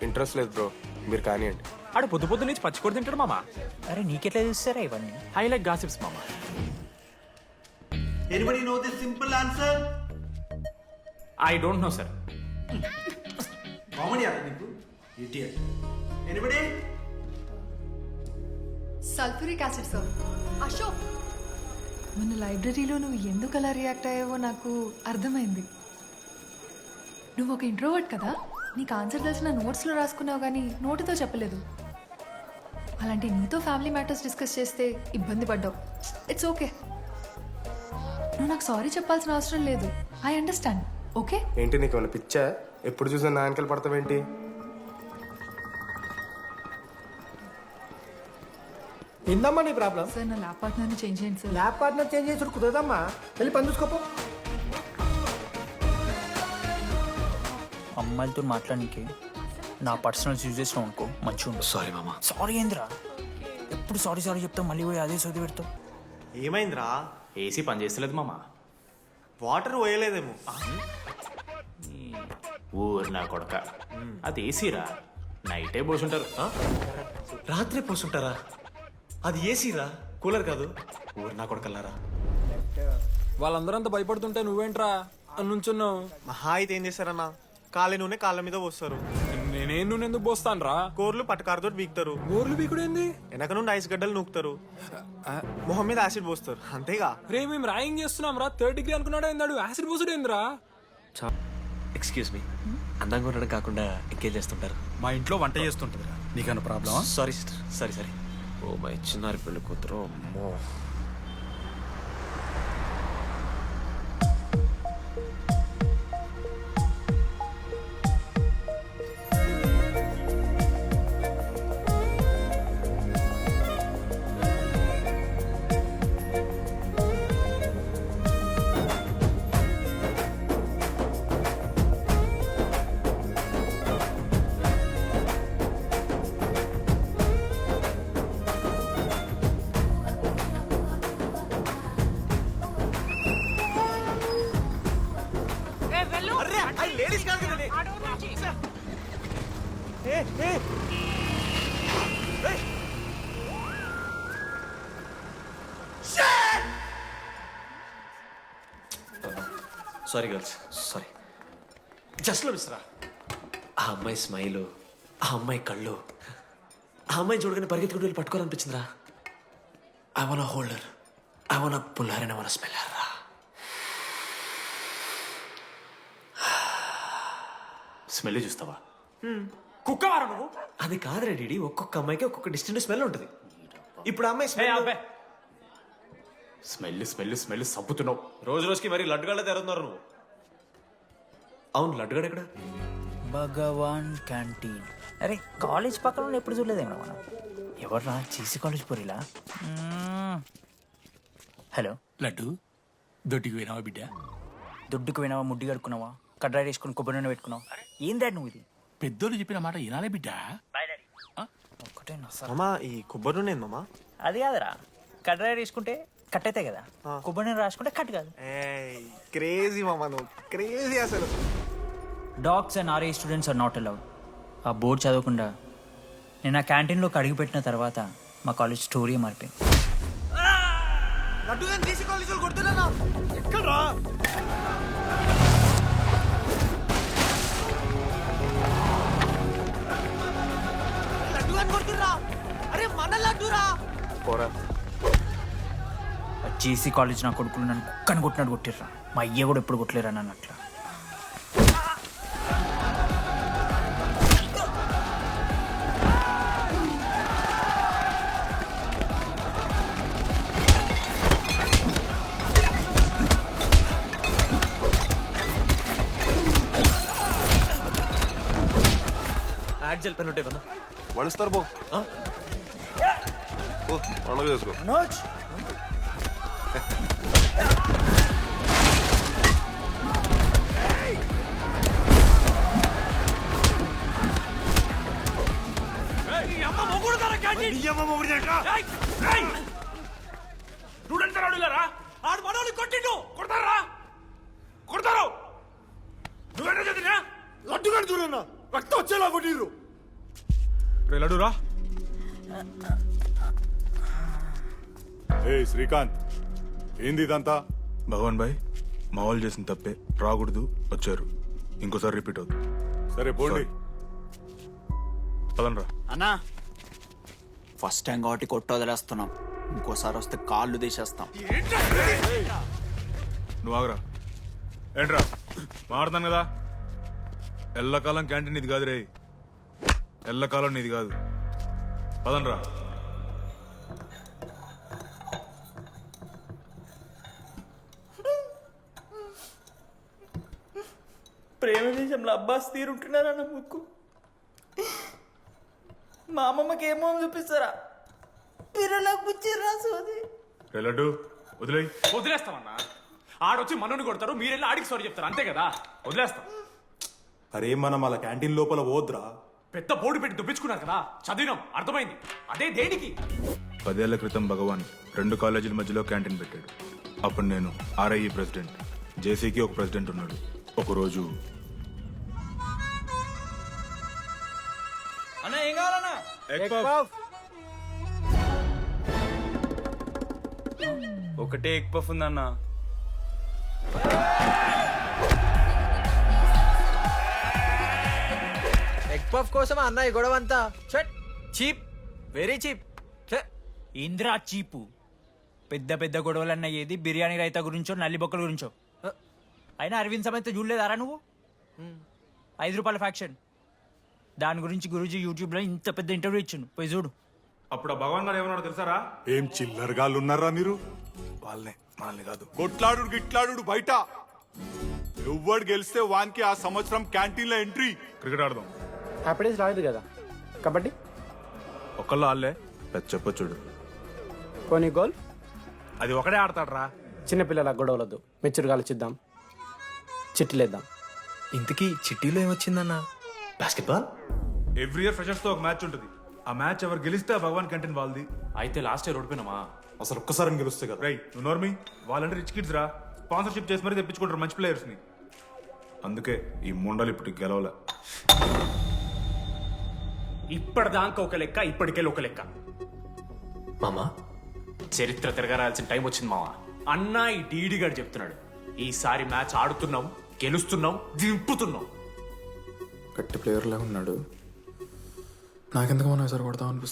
Interest లేదు bro, మీరు కానివ్వండి. ఆడు పొద్దు పొద్దు నుంచి పచ్చికొడి తింటాడు మామ. అరే నీకెట్లా చూస్తారా ఇవన్నీ? ఐ లైక్ గాసిప్స్ మామ. Anybody know the simple answer? I don't know sir. Comedy నీకు idiot. Anybody? Sulphuric acid sir. Ashok, మన లైబ్రరీలో నువ్వు ఎందుకు అలా రియాక్ట్ అయ్యావో నాకు అర్థమైంది. నువ్వు ఒక ఇంట్రోవర్ట్ కదా, నీకు ఆన్సర్ తెలిసిన నోట్స్లో రాసుకున్నావు కానీ నోటితో చెప్పలేదు. అలాంటి నీతో ఫ్యామిలీ మ్యాటర్స్ డిస్కస్ చేస్తే ఇబ్బంది పడ్డావు. ఇట్స్ ఓకే, నువ్వు నాకు సారీ చెప్పాల్సిన అవసరం లేదు. I understand. ఓకే? ఏంటి నీకు ఏమైనా పిచ్చా? ఎప్పుడు చూసినా నా వెనకాల పడతావేంటి? ఏందమ్మా నీ ప్రాబ్లం? సార్ నా ల్యాబ్ పార్ట్నర్ని చేంజ్ చేయండి సార్. ల్యాబ్ పార్ట్నర్ చేంజ్ చేసి కుదరదమ్మా. వెళ్ళి పని చూసుకోపో. అమ్మాయిలతో మాట్లాడడానికి నా పర్సనల్ యూజ్ చేసిన అనుకో మంచిగా ఉండదు. సారీ మామ. సారీ ఏందిరా, ఎప్పుడు సారీ సారీ చెప్తావు, మళ్ళీ పోయి అదే సోది పెడతావు. ఏమైందిరా? ఏసీ పని చేస్తలేదు మామ. వాటర్ పోయలేదేమో. ఊరు నా కొడక, అది ఏసీరా, నైటే పోసుంటారు. రాత్రి పోసుంటారా? అది ఏసీరా, కూలర్ కాదు. ఊరు నా కొడకల్లారా. వాళ్ళందరూ అంత భయపడుతుంటే నువ్వేంట్రా నుంచున్నావు? మహా అయితే ఏం చేస్తారన్నా, కాళ్ళ నూనె కాళ్ళ మీద పోస్తారు. నేనేం నువ్వు ఎందుకు పోస్తాను రా? కోర్లు పట్టకారుతో బీకుతారు. గోర్లు బీకుడేంది? వెనక నుండి ఐస్ గడ్డలు నూకుతారు. మొహం మీద యాసిడ్ పోస్తారు, అంతేగా. రే మేము ర్యాగింగ్ చేస్తున్నాం రా, 3rd డిగ్రీ అనుకున్నాడు ఏందాడు, యాసిడ్ పోసుడేంద్రా? ఎక్స్క్యూజ్ మీ, అందంగా ఉండడం కాకుండా ఇంకేం చేస్తుంటారు? మా ఇంట్లో వంట చేస్తుంటుంది. నీకన్నా ప్రాబ్లమా? Sorry sister, sorry sorry. Oh my చిన్నారి పెళ్ళి కూతురు, అమ్మో. Sorry girls, sorry. జస్ట్ మిస్రా. ఆ అమ్మాయి స్మైలు, ఆ అమ్మాయి కళ్ళు, ఆ అమ్మాయి చూడగానే పరిగెత్తుకుంటూ వెళ్ళి పట్టుకోవాలనిపించిందిరా. I want holder, I want puller and I want smeller రా. స్మెల్ చూస్తావా? కుక్కవారా నువ్వు? అది కాదురా డీడీ, ఒక్కొక్క అమ్మాయికి ఒక్కొక్క డిస్టెంట్ స్మెల్ ఉంటుంది. ఇప్పుడు ఆ అమ్మాయి స్మెల్ స్మెల్ స్మెల్ స్మెల్ సబ్బుతున్నావు. రోజు రోజుకి మరి లడ్డుగాళ్ళ తెరుతున్నారు నువ్వు. అవును, లడ్డుగాడు ఎక్కడ? భగవాన్ క్యాంటీన్. అరే కాలేజ్ పక్కన ఎప్పుడు చూడలేదేమో మనం. ఎవర్రా చీసీ కాలేజ్ పోరిలా? హలో లడ్డు, దొడ్డికి పోయినావా బిడ్డ? దుడ్డుకు పోయినావా, ముడ్డి కడుక్కున్నావా, కడ్రాయి వేసుకుని కొబ్బరి నూనె పెట్టుకున్నావు? ఏం డాడ్ నువ్వు ఇది? పెద్దోళ్ళు చెప్పిన మాట వినాలే బిడ్డ. ఒక్కటే నస. మామా, ఈ కొబ్బరి నూనె మామా. అది కాదురా, కడ్రాయి వేసుకుంటే కట్ అవుతాయి కదా, కొబ్బరి నూనె రాసుకుంటే కట్ కాదు. క్రేజీ మామా, నువ్వు క్రేజీ అసలు. డాగ్స్ అండ్ ఆర్ఏ స్టూడెంట్స్ ఆర్ నాట్ అలౌడ్. ఆ బోర్డు చదవకుండా నేను ఆ క్యాంటీన్లోకి అడుగుపెట్టిన తర్వాత మా కాలేజ్ స్టోరీ మారిపోయింది. ఎక్కడ్రా? అరే మన లడ్డురా. పోరా. జేసీ కాలేజ్ నా కొడుకులు నన్ను కుక్కని కొట్టినట్టు కొట్టిర్రా. మా అయ్య కూడా ఎప్పుడు కొట్టలేరా నన్ను అట్లా. యాడ్ జల్ పెన్ ఉంటాయి కదా, వణిస్తారు బో. పండుగ చేసుకో. ఆడు మనోళ్ళు కొట్టిండు, కొడతారా? కొడతారు. నువ్వేనా చదివినా? లడ్డు కడుతున్నా రక్తం వచ్చేలా కొట్టిర్రు. రే లడ్డు రా. ఏ శ్రీకాంత్, ఏంది ఇదంతా? భగవాన్ భాయ్, మా వాళ్ళు చేసిన తప్పే, రాకూడదు, వచ్చారు, ఇంకోసారి రిపీట్ అవుతుంది. సరే పోండి. పదండ్రా. అన్నా ఫస్ట్ టైం కాబట్టి కొట్టు వదిలేస్తున్నాం, ఇంకోసారి వస్తే కాళ్ళు తీసేస్తాం. నువ్వు ఆగరా. ఏంట్రా మారుతాను కదా. ఎల్లకాలం క్యాంటీన్ ఇది కాదు రే, ఎల్లకాలం నీది కాదు. పదండ్రా. ప్రేమ దేశంలో అబ్బాస్ తీరుంటున్నారన్న ముక్కు. మా అమ్మమ్మకి ఏమో చూపిస్తారా, పిల్లలకు పుచ్చిర్రా సోది. రే లడ్డు వదిలేయ్. వదిలేస్తామన్నా. ఆడొచ్చి మనోని కొడతారు, మీరెళ్ళి ఆడికి సారీ చెప్తారు, అంతే కదా. వదిలేస్తాం. అరే మనం అలా క్యాంటీన్ లోపల పోద్రా. పెద్ద బోర్డు పెట్టి దుబ్బించుకున్నారు కదా, చదివినాం, అర్థమైంది. అదే దేనికి? 10 ఏళ్ల క్రితం భగవాన్ 2 కాలేజీల మధ్యలో క్యాంటీన్ పెట్టాడు. అప్పుడు నేను ఆర్ఐఈ ప్రెసిడెంట్, జేసీకి ఒక ప్రెసిడెంట్ ఉన్నాడు. ఒకరోజు అన్న ఏం కావాలన్నా? ఒకటే ఎగ్ పఫ్ ఉందన్న. ఎగ్ పఫ్ కోసం అన్న ఈ గొడవ అంతా చీప్, వెరీ చీప్. ఇంద్రా చీపు. పెద్ద పెద్ద గొడవలు అన్నయ్యేది బిర్యానీ రైతా గురించో నల్లి బొక్కల గురించో. అయినా అరవింద్ సమేత చూడలేదారా నువ్వు? 5 రూపాయల ఫ్యాక్షన్ దాని గురించి గురూజీ యూట్యూబ్లో ఇంత పెద్ద ఇంటర్వ్యూ ఇచ్చిండు, పోయి చూడు. అప్పుడు ఆ భగవాన్ గారు ఏమన్నాడు తెలుసారా? ఏం చిల్లరగాళ్ళు ఉన్నారా మీరు? వాళ్ళనే, మనల్ని కాదు. కొట్లాడు గిట్లాడు బయట. ఎవ్వడు గెలిస్తే వానికి ఆ సంవత్సరం క్యాంటీన్ లో ఎంట్రీ. క్రికెట్ ఆడదాం. హ్యాపీడేస్ రాలేదు కదా. కబడ్డీ ఒకళ్ళు ఆడలే, పెద్ద చెప్పొచ్చుడు. పోనీ గోల్. అది ఒకడే ఆడతాడు రా. చిన్నపిల్లల గొడవలొద్దు, మెచ్యూర్గా ఆలోచిద్దాం, చిట్టిలేద్దాం. ఇంతకీ చిట్టీలో ఏమొచ్చిందన్నా? బాస్కెట్బాల్. ఎవ్రీ ఇయర్ ఫ్రెషర్స్ తో ఒక మ్యాచ్ ఉంటుంది. ఆ మ్యాచ్ ఎవరు గెలిస్తే ఆ భగవాన్ క్యాంటీన్ వాళ్ళది. అయితే లాస్ట్ ఇయర్ ఓడిపోయినామా? అసలు ఒక్కసారి గెలుస్తే కదా. రై నువ్వు నోర్మి. వాళ్ళంటే రిచ్ కిడ్స్ రా, స్పాన్సర్షిప్ చేసి మరీ తెప్పించుకుంటారు మంచి ప్లేయర్స్ ని. అందుకే ఈ ముండలు ఇప్పుడు గెలవలే. ఇప్పటిదాకా ఒక లెక్క, ఇప్పటికెళ్ళి ఒక లెక్క. మామా చరిత్ర తిరగరాల్సిన టైం వచ్చింది మావా. అన్నా ఈ డీడీ గారు చెప్తున్నాడు, ఈసారి మ్యాచ్ ఆడుతున్నాం, గెలుస్తున్నాం, దింపుతున్నాం. గట్టి ప్లేయర్లా ఉన్నాడు. నాకెందుకు మనం ఎసరు కొడతాం అనిపిస్తుంది.